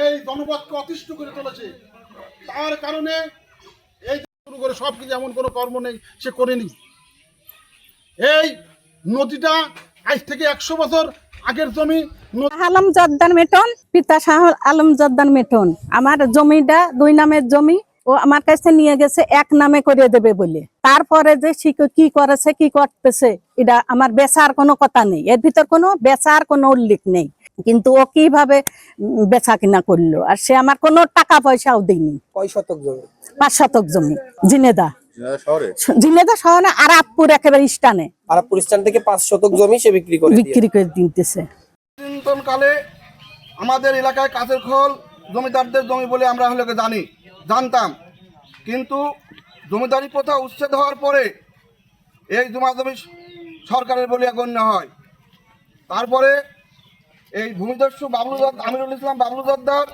এই জনপদকে অতিষ্ঠ করে চলেছে। তার কারণে এই শুরু করে সব কিছু এমন কোনো কর্ম নেই সে করেনি। এই নদীটা আজ থেকে 100 বছর আগের জমি। আলম জর্দান মেটন, পিতা শাহ আলম জর্দান মেটন। আমার জমিটা 2 নামের জমি, ও আমার কাছে নিয়ে গেছে 1 নামে করে দেবে বলে। তারপরে যে কি করেছে কি করতেছে এটা আমার বেচার কোনো কথা নেই, এর ভিতর কোনো বেচার কোনো উল্লেখ নেই। কিন্তু ও কিভাবে বেচা কিনা করলো, আর সে আমার কোনো টাকা পয়সাও দেয়নি। কয় শতক জমি? 5 শতক জমি ঝিনেদা শহরে, আরাবপুর একেবারে স্থানে। আরাবপুর স্থান থেকে 5 শতক জমি সে বিক্রি করে দিতেছে। কালে আমাদের এলাকায় কাছের খোল জমিদারদের জমি বলে আমরা জানতাম, কিন্তু জমিদারি প্রথা উচ্ছেদ হওয়ার পরে এই জমি সরকারের বলে গণ্য হয়। তারপরে এই ভূমিদস্যু আমিরুল ইসলাম বাবলু জর্দার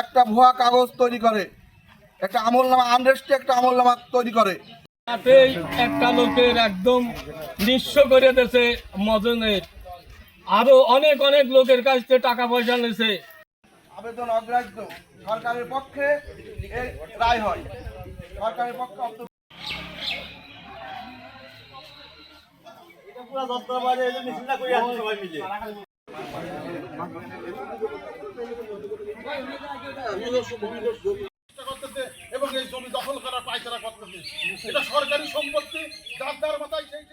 একটা ভুয়া কাগজ তৈরি করে, একটা আমলনামা, আনরেস্টে একটা আমলনামা তৈরি করে। তাতেই একটা লোকের একদম নিঃস্ব করে দিয়েছে মজনের, আরো অনেক অনেক লোকের কাছ থেকে টাকা পয়সা নিয়েছে। আবেদন অগ্রাহ্য, সরকারের পক্ষে এই রায় হয়। সরকারের পক্ষে এবং এই জমি দখল করার পায়তারা করতেছে। এটা সরকারি সম্পত্তি, যার মাথায় সেই